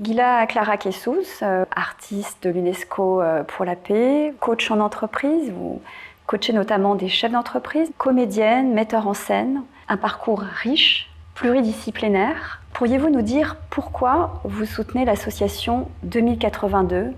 Gila Clara Kessous, artiste de l'UNESCO pour la paix, coach en entreprise, vous coachez notamment des chefs d'entreprise, comédienne, metteur en scène, un parcours riche, pluridisciplinaire. Pourriez-vous nous dire pourquoi vous soutenez l'association 2082,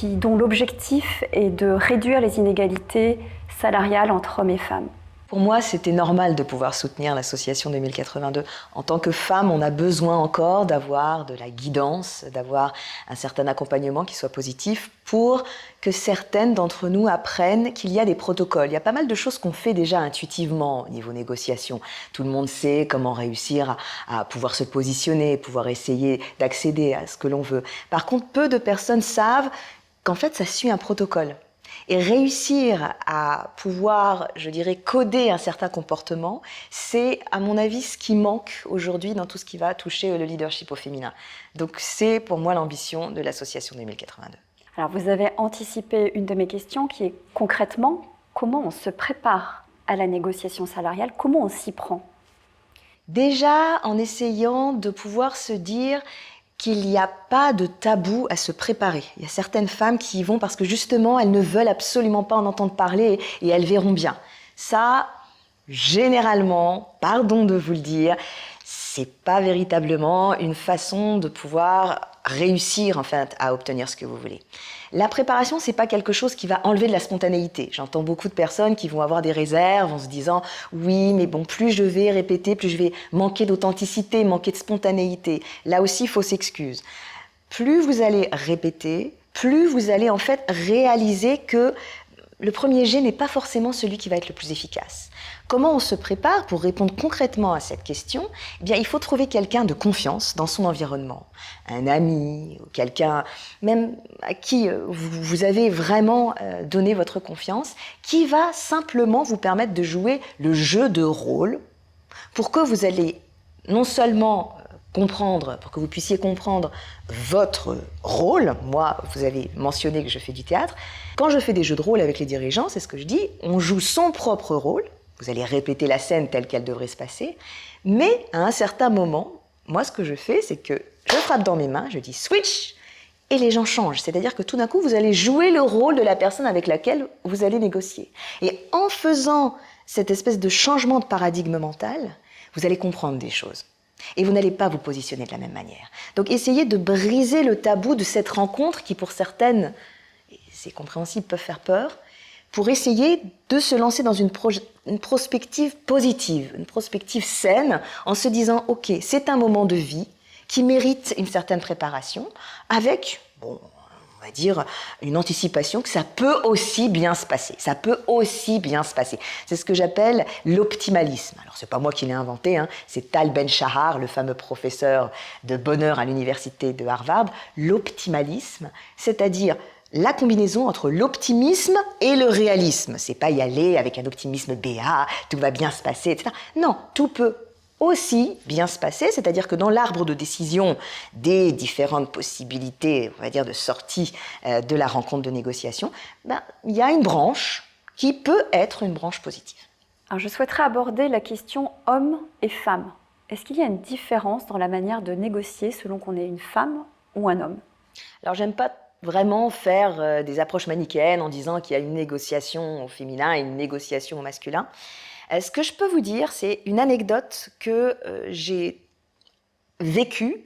dont l'objectif est de réduire les inégalités salariales entre hommes et femmes? Pour moi, c'était normal de pouvoir soutenir l'association 2082. En tant que femme, on a besoin encore d'avoir de la guidance, d'avoir un certain accompagnement qui soit positif pour que certaines d'entre nous apprennent qu'il y a des protocoles. Il y a pas mal de choses qu'on fait déjà intuitivement au niveau négociation. Tout le monde sait comment réussir à pouvoir se positionner, pouvoir essayer d'accéder à ce que l'on veut. Par contre, peu de personnes savent qu'en fait, ça suit un protocole. Et réussir à pouvoir, je dirais, coder un certain comportement, c'est, à mon avis, ce qui manque aujourd'hui dans tout ce qui va toucher le leadership au féminin. Donc c'est pour moi l'ambition de l'association 2082. Alors vous avez anticipé une de mes questions qui est concrètement, comment on se prépare à la négociation salariale, comment on s'y prend? Déjà en essayant de pouvoir se dire qu'il n'y a pas de tabou à se préparer. Il y a certaines femmes qui y vont parce que justement, elles ne veulent absolument pas en entendre parler et elles verront bien. Ça, généralement, pardon de vous le dire, c'est pas véritablement une façon de pouvoir réussir en fait à obtenir ce que vous voulez. La préparation, c'est pas quelque chose qui va enlever de la spontanéité. J'entends beaucoup de personnes qui vont avoir des réserves en se disant oui, mais bon, plus je vais répéter, plus je vais manquer d'authenticité, manquer de spontanéité. Là aussi, fausse excuse. Plus vous allez répéter, plus vous allez en fait réaliser que le premier jet n'est pas forcément celui qui va être le plus efficace. Comment on se prépare pour répondre concrètement à cette question? Eh bien, il faut trouver quelqu'un de confiance dans son environnement. Un ami, ou quelqu'un même à qui vous avez vraiment donné votre confiance, qui va simplement vous permettre de jouer le jeu de rôle pour que vous allez non seulement comprendre, pour que vous puissiez comprendre votre rôle. Moi, vous avez mentionné que je fais du théâtre. Quand je fais des jeux de rôle avec les dirigeants, c'est ce que je dis, on joue son propre rôle. Vous allez répéter la scène telle qu'elle devrait se passer. Mais à un certain moment, moi, ce que je fais, c'est que je frappe dans mes mains, je dis « switch » et les gens changent. C'est-à-dire que tout d'un coup, vous allez jouer le rôle de la personne avec laquelle vous allez négocier. Et en faisant cette espèce de changement de paradigme mental, vous allez comprendre des choses. Et vous n'allez pas vous positionner de la même manière. Donc essayez de briser le tabou de cette rencontre qui, pour certaines, et c'est compréhensible, peuvent faire peur, pour essayer de se lancer dans une prospective positive, une prospective saine, en se disant « Ok, c'est un moment de vie qui mérite une certaine préparation, avec, bon, on va dire, une anticipation que ça peut aussi bien se passer. Ça peut aussi bien se passer. C'est ce que j'appelle l'optimalisme. Alors, c'est pas moi qui l'ai inventé, hein, c'est Tal Ben-Shahar, le fameux professeur de bonheur à l'université de Harvard. L'optimalisme, c'est-à-dire la combinaison entre l'optimisme et le réalisme. C'est pas y aller avec un optimisme béat, tout va bien se passer, etc. Non, tout peut aussi bien se passer, c'est-à-dire que dans l'arbre de décision des différentes possibilités, on va dire, de sortie de la rencontre de négociation, il y a une branche qui peut être une branche positive. Alors, je souhaiterais aborder la question hommes et femmes. Est-ce qu'il y a une différence dans la manière de négocier selon qu'on est une femme ou un homme? Alors, j'aime pas vraiment faire des approches manichéennes en disant qu'il y a une négociation au féminin et une négociation au masculin. Ce que je peux vous dire, c'est une anecdote que j'ai vécue,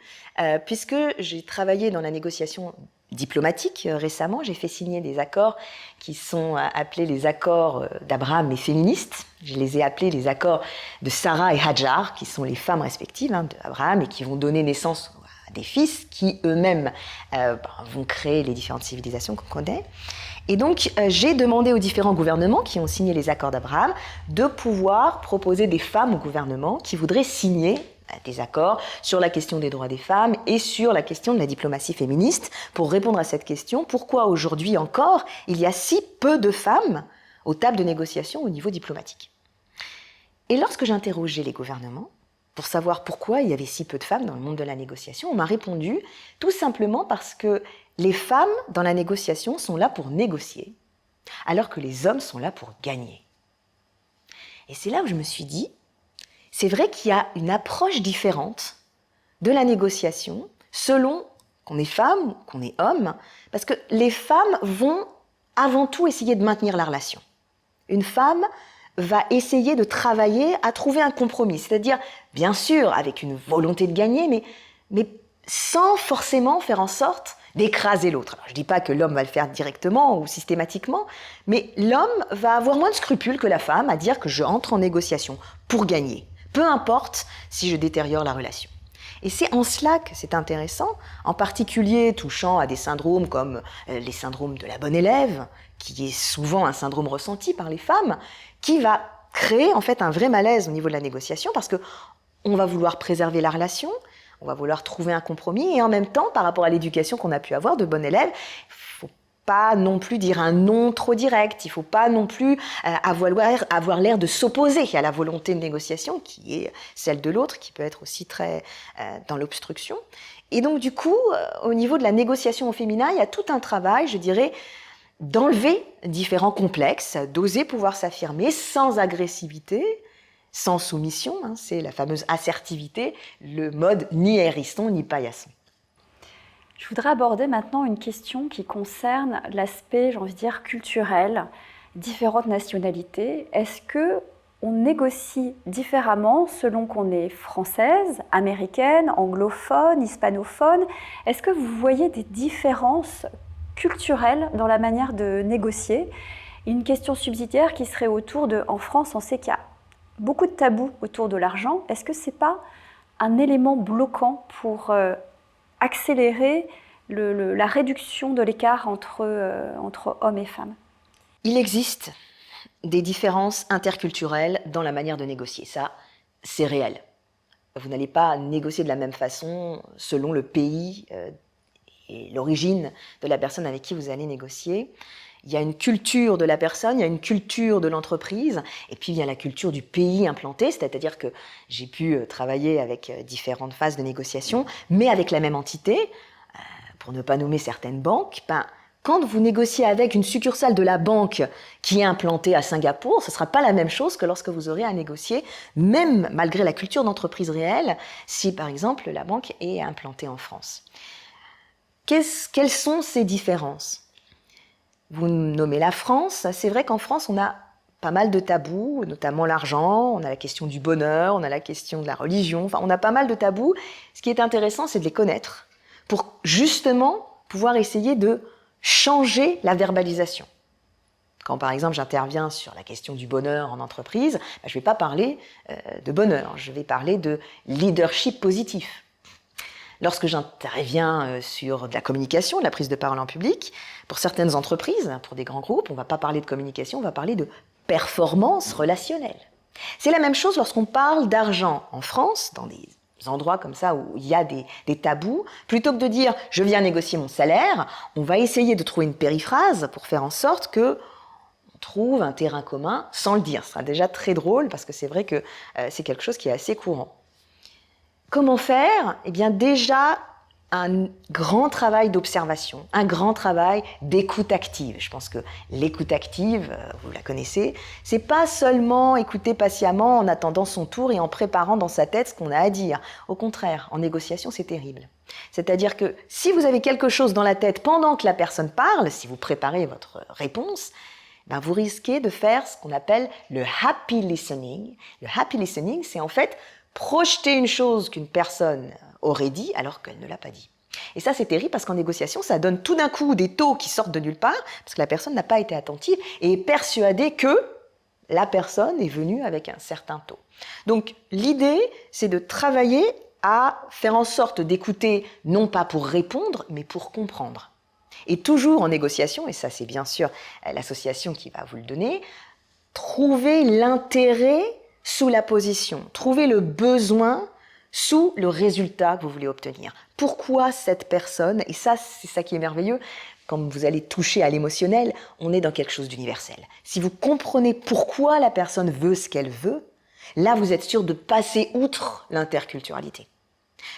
puisque j'ai travaillé dans la négociation diplomatique récemment. J'ai fait signer des accords qui sont appelés les accords d'Abraham et féministes. Je les ai appelés les accords de Sarah et Hajar, qui sont les femmes respectives d'Abraham et qui vont donner naissance à des fils qui eux-mêmes vont créer les différentes civilisations qu'on connaît. Et donc, j'ai demandé aux différents gouvernements qui ont signé les accords d'Abraham de pouvoir proposer des femmes au gouvernement qui voudraient signer des accords sur la question des droits des femmes et sur la question de la diplomatie féministe pour répondre à cette question. Pourquoi aujourd'hui encore, il y a si peu de femmes aux tables de négociation au niveau diplomatique? Et lorsque j'interrogeais les gouvernements pour savoir pourquoi il y avait si peu de femmes dans le monde de la négociation, on m'a répondu tout simplement parce que les femmes dans la négociation sont là pour négocier, alors que les hommes sont là pour gagner. Et c'est là où je me suis dit, c'est vrai qu'il y a une approche différente de la négociation selon qu'on est femme, qu'on est homme, parce que les femmes vont avant tout essayer de maintenir la relation. Une femme va essayer de travailler à trouver un compromis, c'est-à-dire, bien sûr, avec une volonté de gagner, mais sans forcément faire en sorte d'écraser l'autre. Alors, je ne dis pas que l'homme va le faire directement ou systématiquement, mais l'homme va avoir moins de scrupules que la femme à dire que je entre en négociation pour gagner, peu importe si je détériore la relation. Et c'est en cela que c'est intéressant, en particulier touchant à des syndromes comme les syndromes de la bonne élève, qui est souvent un syndrome ressenti par les femmes, qui va créer en fait un vrai malaise au niveau de la négociation, parce qu'on va vouloir préserver la relation, on va vouloir trouver un compromis, et en même temps, par rapport à l'éducation qu'on a pu avoir de bonne élève, il ne faut pas non plus dire un non trop direct, il ne faut pas non plus avoir l'air de s'opposer à la volonté de négociation, qui est celle de l'autre, qui peut être aussi très dans l'obstruction. Et donc du coup, au niveau de la négociation au féminin, il y a tout un travail, je dirais, d'enlever différents complexes, d'oser pouvoir s'affirmer sans agressivité, sans soumission, c'est la fameuse assertivité, le mode ni hérisson ni paillasson. Je voudrais aborder maintenant une question qui concerne l'aspect, j'ai envie de dire, culturel, différentes nationalités. Est-ce qu'on négocie différemment selon qu'on est française, américaine, anglophone, hispanophone? Est-ce que vous voyez des différences culturelles dans la manière de négocier? Une question subsidiaire qui serait autour de, en France, on sait qu'il y a beaucoup de tabous autour de l'argent. Est-ce que ce n'est pas un élément bloquant pour accélérer la réduction de l'écart entre hommes et femmes? Il existe des différences interculturelles dans la manière de négocier. Ça, c'est réel. Vous n'allez pas négocier de la même façon selon le pays et l'origine de la personne avec qui vous allez négocier. Il y a une culture de la personne, il y a une culture de l'entreprise, et puis il y a la culture du pays implanté, c'est-à-dire que j'ai pu travailler avec différentes phases de négociation, mais avec la même entité, pour ne pas nommer certaines banques, quand vous négociez avec une succursale de la banque qui est implantée à Singapour, ce ne sera pas la même chose que lorsque vous aurez à négocier, même malgré la culture d'entreprise réelle, si par exemple la banque est implantée en France. Quelles sont ces différences ? Vous nommez la France, c'est vrai qu'en France, on a pas mal de tabous, notamment l'argent, on a la question du bonheur, on a la question de la religion, enfin on a pas mal de tabous. Ce qui est intéressant, c'est de les connaître pour justement pouvoir essayer de changer la verbalisation. Quand par exemple j'interviens sur la question du bonheur en entreprise, je ne vais pas parler de bonheur, je vais parler de leadership positif. Lorsque j'interviens sur de la communication, de la prise de parole en public, pour certaines entreprises, pour des grands groupes, on ne va pas parler de communication, on va parler de performance relationnelle. C'est la même chose lorsqu'on parle d'argent en France, dans des endroits comme ça où il y a des tabous. Plutôt que de dire « je viens négocier mon salaire », on va essayer de trouver une périphrase pour faire en sorte que on trouve un terrain commun sans le dire. Ce sera déjà très drôle parce que c'est vrai que c'est quelque chose qui est assez courant. Comment faire ? Eh bien déjà, un grand travail d'observation, un grand travail d'écoute active. Je pense que l'écoute active, vous la connaissez, c'est pas seulement écouter patiemment en attendant son tour et en préparant dans sa tête ce qu'on a à dire. Au contraire, en négociation, c'est terrible. C'est-à-dire que si vous avez quelque chose dans la tête pendant que la personne parle, si vous préparez votre réponse, vous risquez de faire ce qu'on appelle le happy listening. Le happy listening, c'est en fait projeter une chose qu'une personne aurait dit alors qu'elle ne l'a pas dit. Et ça, c'est terrible parce qu'en négociation, ça donne tout d'un coup des taux qui sortent de nulle part parce que la personne n'a pas été attentive et est persuadée que la personne est venue avec un certain taux. Donc, l'idée, c'est de travailler à faire en sorte d'écouter, non pas pour répondre, mais pour comprendre. Et toujours en négociation, et ça, c'est bien sûr l'association qui va vous le donner, trouver l'intérêt sous la position, trouver le besoin sous le résultat que vous voulez obtenir. Pourquoi cette personne, et ça c'est ça qui est merveilleux, quand vous allez toucher à l'émotionnel, on est dans quelque chose d'universel. Si vous comprenez pourquoi la personne veut ce qu'elle veut, là vous êtes sûr de passer outre l'interculturalité.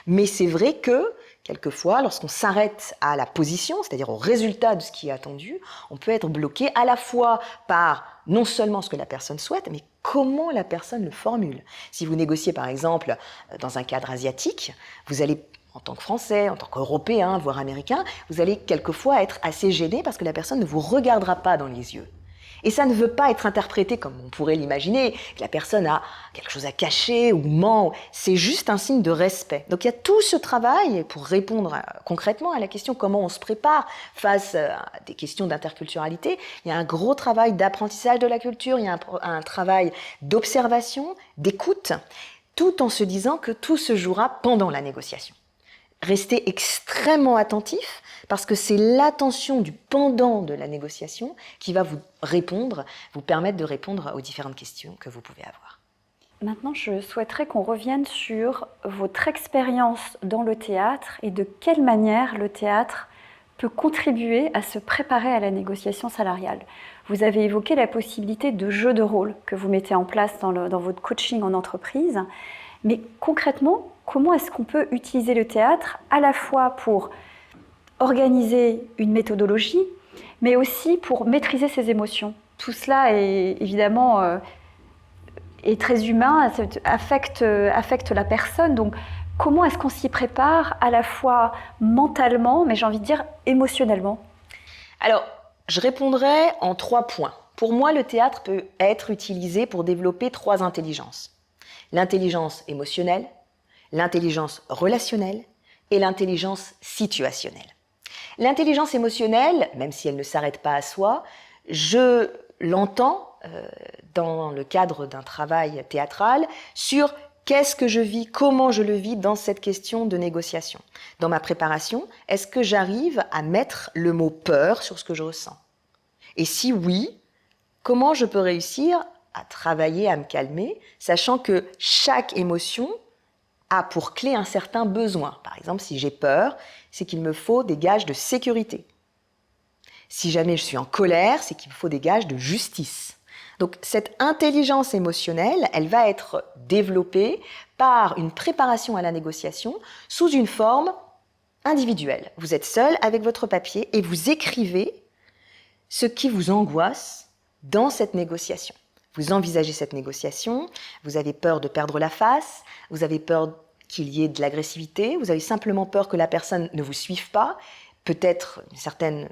Mais c'est vrai que, quelquefois, lorsqu'on s'arrête à la position, c'est-à-dire au résultat de ce qui est attendu, on peut être bloqué à la fois par non seulement ce que la personne souhaite, mais comment la personne le formule. Si vous négociez par exemple dans un cadre asiatique, vous allez en tant que Français, en tant qu'Européen, voire Américain, vous allez quelquefois être assez gêné parce que la personne ne vous regardera pas dans les yeux. Et ça ne veut pas être interprété comme on pourrait l'imaginer, que la personne a quelque chose à cacher ou ment. C'est juste un signe de respect. Donc il y a tout ce travail pour répondre concrètement à la question comment on se prépare face à des questions d'interculturalité. Il y a un gros travail d'apprentissage de la culture, il y a un travail d'observation, d'écoute, tout en se disant que tout se jouera pendant la négociation. Restez extrêmement attentif parce que c'est l'attention du pendant de la négociation qui va vous permettre de répondre aux différentes questions que vous pouvez avoir. Maintenant, je souhaiterais qu'on revienne sur votre expérience dans le théâtre et de quelle manière le théâtre peut contribuer à se préparer à la négociation salariale. Vous avez évoqué la possibilité de jeu de rôle que vous mettez en place dans votre coaching en entreprise, mais concrètement, comment est-ce qu'on peut utiliser le théâtre à la fois pour organiser une méthodologie, mais aussi pour maîtriser ses émotions? Tout cela est évidemment est très humain, affecte la personne. Donc, comment est-ce qu'on s'y prépare à la fois mentalement, mais j'ai envie de dire émotionnellement? Alors, je répondrai en 3 points. Pour moi, le théâtre peut être utilisé pour développer 3 intelligences. L'intelligence émotionnelle, l'intelligence relationnelle et l'intelligence situationnelle. L'intelligence émotionnelle, même si elle ne s'arrête pas à soi, je l'entends dans le cadre d'un travail théâtral sur qu'est-ce que je vis, comment je le vis dans cette question de négociation. Dans ma préparation, est-ce que j'arrive à mettre le mot peur sur ce que je ressens? Et si oui, comment je peux réussir à travailler, à me calmer, sachant que chaque émotion a pour clé un certain besoin. Par exemple, si j'ai peur, c'est qu'il me faut des gages de sécurité. Si jamais je suis en colère, c'est qu'il me faut des gages de justice. Donc cette intelligence émotionnelle, elle va être développée par une préparation à la négociation sous une forme individuelle. Vous êtes seul avec votre papier et vous écrivez ce qui vous angoisse dans cette négociation. Vous envisagez cette négociation, vous avez peur de perdre la face, vous avez peur qu'il y ait de l'agressivité, vous avez simplement peur que la personne ne vous suive pas, peut-être une certaine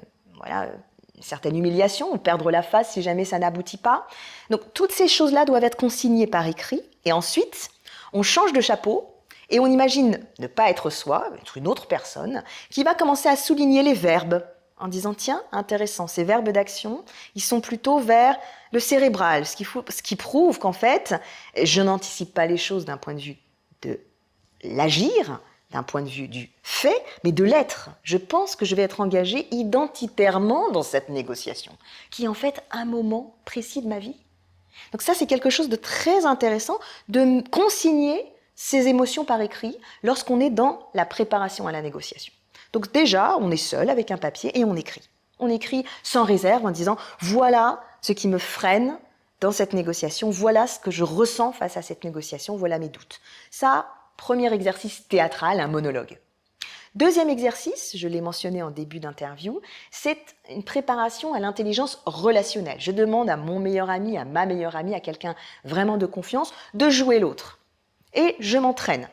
humiliation, ou perdre la face si jamais ça n'aboutit pas. Donc toutes ces choses-là doivent être consignées par écrit, et ensuite on change de chapeau, et on imagine ne pas être soi, être une autre personne, qui va commencer à souligner les verbes, en disant, tiens, intéressant, ces verbes d'action, ils sont plutôt vers le cérébral, ce qui prouve qu'en fait, je n'anticipe pas les choses d'un point de vue de l'agir, d'un point de vue du fait, mais de l'être. Je pense que je vais être engagée identitairement dans cette négociation, qui est en fait un moment précis de ma vie. Donc ça, c'est quelque chose de très intéressant, de consigner ses émotions par écrit lorsqu'on est dans la préparation à la négociation. Donc déjà, on est seul avec un papier et on écrit. On écrit sans réserve en disant « voilà ce qui me freine dans cette négociation, voilà ce que je ressens face à cette négociation, voilà mes doutes ». Ça, premier exercice théâtral, un monologue. Deuxième exercice, je l'ai mentionné en début d'interview, c'est une préparation à l'intelligence relationnelle. Je demande à mon meilleur ami, à ma meilleure amie, à quelqu'un vraiment de confiance, de jouer l'autre. Et je m'entraîne.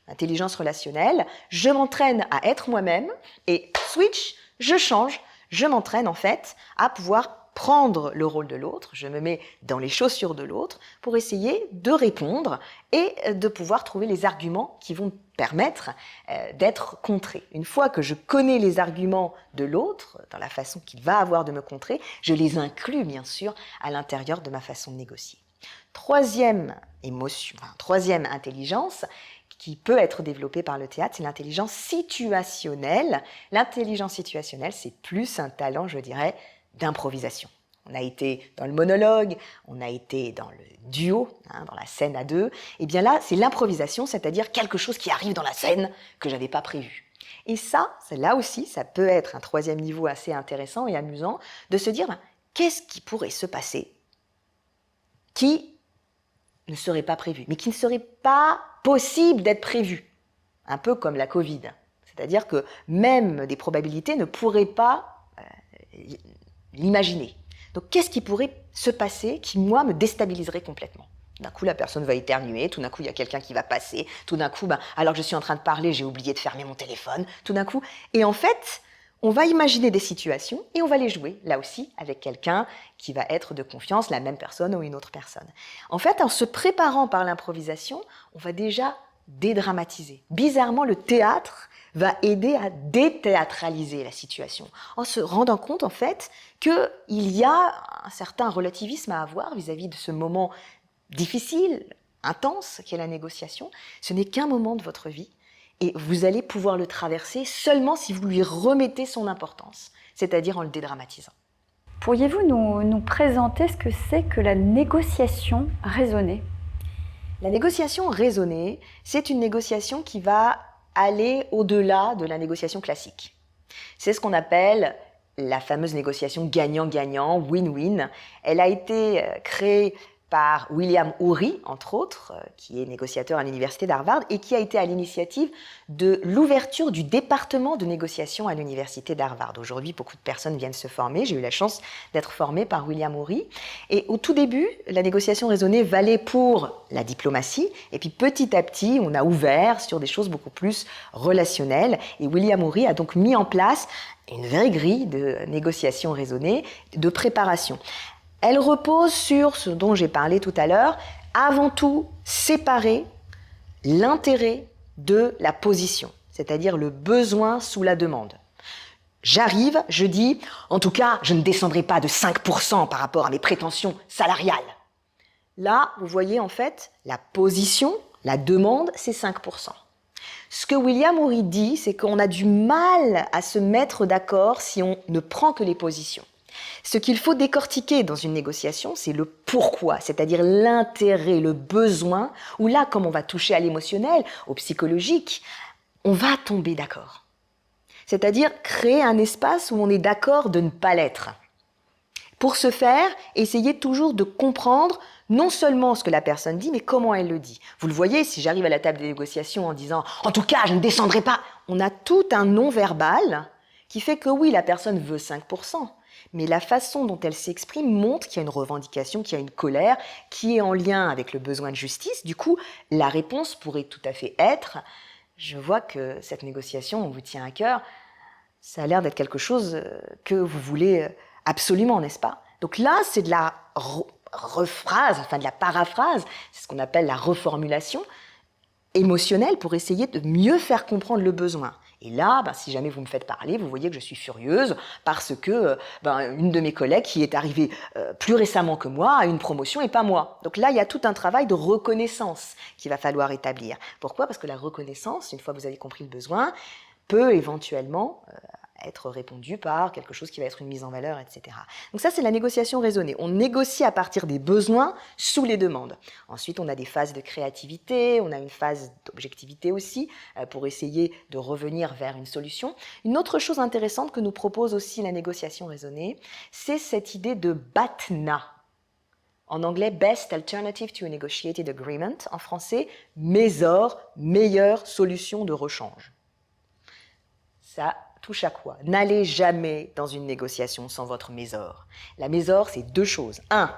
Intelligence relationnelle, je m'entraîne à être moi-même et switch, je change, je m'entraîne en fait à pouvoir prendre le rôle de l'autre, je me mets dans les chaussures de l'autre pour essayer de répondre et de pouvoir trouver les arguments qui vont me permettre d'être contré. Une fois que je connais les arguments de l'autre, dans la façon qu'il va avoir de me contrer, je les inclus bien sûr à l'intérieur de ma façon de négocier. Troisième intelligence, qui peut être développée par le théâtre, c'est l'intelligence situationnelle. L'intelligence situationnelle, c'est plus un talent, je dirais, d'improvisation. On a été dans le monologue, on a été dans le duo, dans la scène à deux. Et bien là, c'est l'improvisation, c'est-à-dire quelque chose qui arrive dans la scène que je n'avais pas prévu. Et ça, là aussi, ça peut être un troisième niveau assez intéressant et amusant de se dire, qu'est-ce qui pourrait se passer qui ne serait pas prévu, mais qui ne serait pas possible d'être prévu. Un peu comme la Covid. C'est-à-dire que même des probabilités ne pourraient pas l'imaginer. Donc qu'est-ce qui pourrait se passer qui, moi, me déstabiliserait complètement? D'un coup, la personne va éternuer, tout d'un coup, il y a quelqu'un qui va passer, tout d'un coup, alors que je suis en train de parler, j'ai oublié de fermer mon téléphone, tout d'un coup. Et en fait, on va imaginer des situations et on va les jouer, là aussi, avec quelqu'un qui va être de confiance, la même personne ou une autre personne. En fait, en se préparant par l'improvisation, on va déjà dédramatiser. Bizarrement, le théâtre va aider à déthéâtraliser la situation, en se rendant compte, en fait, qu'il y a un certain relativisme à avoir vis-à-vis de ce moment difficile, intense, qu'est la négociation. Ce n'est qu'un moment de votre vie et vous allez pouvoir le traverser seulement si vous lui remettez son importance, c'est-à-dire en le dédramatisant. Pourriez-vous nous présenter ce que c'est que la négociation raisonnée ? La négociation raisonnée, c'est une négociation qui va aller au-delà de la négociation classique. C'est ce qu'on appelle la fameuse négociation gagnant-gagnant, win-win. Elle a été créée par William Ury, entre autres, qui est négociateur à l'université d'Harvard et qui a été à l'initiative de l'ouverture du département de négociation à l'université d'Harvard. Aujourd'hui, beaucoup de personnes viennent se former. J'ai eu la chance d'être formée par William Ury. Et au tout début, la négociation raisonnée valait pour la diplomatie. Et puis petit à petit, on a ouvert sur des choses beaucoup plus relationnelles. Et William Ury a donc mis en place une vraie grille de négociation raisonnée, de préparation. Elle repose sur ce dont j'ai parlé tout à l'heure, avant tout séparer l'intérêt de la position, c'est-à-dire le besoin sous la demande. J'arrive, je dis, en tout cas, je ne descendrai pas de 5% par rapport à mes prétentions salariales. Là, vous voyez en fait, la position, la demande, c'est 5%. Ce que William Ury dit, c'est qu'on a du mal à se mettre d'accord si on ne prend que les positions. Ce qu'il faut décortiquer dans une négociation, c'est le pourquoi, c'est-à-dire l'intérêt, le besoin, où là, comme on va toucher à l'émotionnel, au psychologique, on va tomber d'accord. C'est-à-dire créer un espace où on est d'accord de ne pas l'être. Pour ce faire, essayez toujours de comprendre non seulement ce que la personne dit, mais comment elle le dit. Vous le voyez, si j'arrive à la table des négociations en disant « En tout cas, je ne descendrai pas », on a tout un non-verbal qui fait que oui, la personne veut 5%. Mais la façon dont elle s'exprime montre qu'il y a une revendication, qu'il y a une colère, qui est en lien avec le besoin de justice. Du coup, la réponse pourrait tout à fait être « Je vois que cette négociation, on vous tient à cœur, ça a l'air d'être quelque chose que vous voulez absolument, n'est-ce pas ?» Donc là, c'est de la rephrase, enfin de la paraphrase, c'est ce qu'on appelle la reformulation émotionnelle pour essayer de mieux faire comprendre le besoin. Et là, si jamais vous me faites parler, vous voyez que je suis furieuse parce que une de mes collègues qui est arrivée plus récemment que moi a une promotion et pas moi. Donc là, il y a tout un travail de reconnaissance qu'il va falloir établir. Pourquoi ? Parce que la reconnaissance, une fois que vous avez compris le besoin, peut éventuellement être répondu par quelque chose qui va être une mise en valeur, etc. Donc ça, c'est la négociation raisonnée. On négocie à partir des besoins sous les demandes. Ensuite, on a des phases de créativité, on a une phase d'objectivité aussi, pour essayer de revenir vers une solution. Une autre chose intéressante que nous propose aussi la négociation raisonnée, c'est cette idée de BATNA. En anglais, Best Alternative to a Negotiated Agreement. En français, MESOR, meilleure solution de rechange. Ça touche à quoi ? N'allez jamais dans une négociation sans votre mésor. La mésor, c'est deux choses. Un,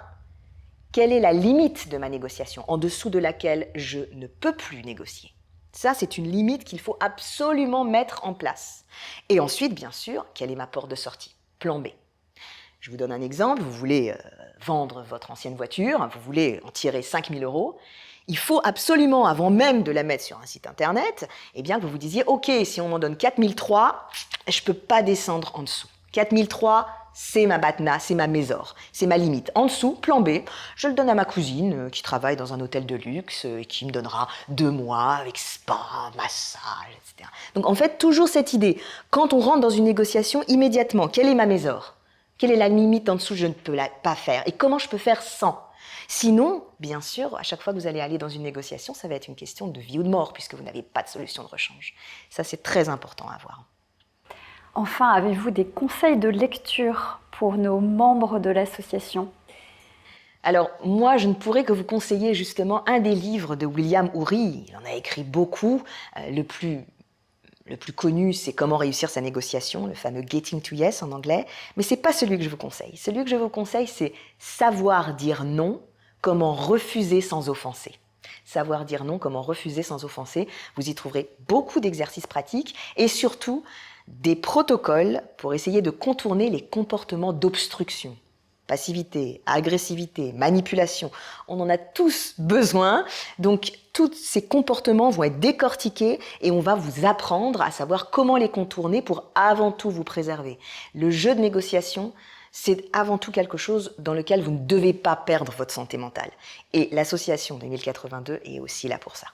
quelle est la limite de ma négociation en dessous de laquelle je ne peux plus négocier ? Ça, c'est une limite qu'il faut absolument mettre en place. Et ensuite, bien sûr, quelle est ma porte de sortie ? Plan B. Je vous donne un exemple. Vous voulez vendre votre ancienne voiture, vous voulez en tirer 5 000 €. Il faut absolument, avant même de la mettre sur un site internet, que vous vous disiez « Ok, si on m'en donne 4 003, je ne peux pas descendre en dessous. 4 003, c'est ma BATNA, c'est ma mésor, c'est ma limite. En dessous, plan B, je le donne à ma cousine qui travaille dans un hôtel de luxe et qui me donnera 2 mois avec spa, massage, etc. » Donc en fait, toujours cette idée. Quand on rentre dans une négociation, immédiatement, quelle est ma mésor ? Quelle est la limite en dessous que je ne peux pas faire ? Et comment je peux faire sans ? Sinon, bien sûr, à chaque fois que vous allez aller dans une négociation, ça va être une question de vie ou de mort, puisque vous n'avez pas de solution de rechange. Ça, c'est très important à avoir. Enfin, avez-vous des conseils de lecture pour nos membres de l'association ? Alors, moi, je ne pourrais que vous conseiller justement un des livres de William Ury. Il en a écrit beaucoup. Le plus connu, c'est Comment réussir sa négociation, le fameux Getting to Yes en anglais. Mais ce n'est pas celui que je vous conseille. Celui que je vous conseille, c'est Savoir dire non, comment refuser sans offenser. Savoir dire non, comment refuser sans offenser. Vous y trouverez beaucoup d'exercices pratiques et surtout des protocoles pour essayer de contourner les comportements d'obstruction. Passivité, agressivité, manipulation, on en a tous besoin. Donc, tous ces comportements vont être décortiqués et on va vous apprendre à savoir comment les contourner pour avant tout vous préserver. Le jeu de négociation, c'est avant tout quelque chose dans lequel vous ne devez pas perdre votre santé mentale. Et l'association de 1082 est aussi là pour ça.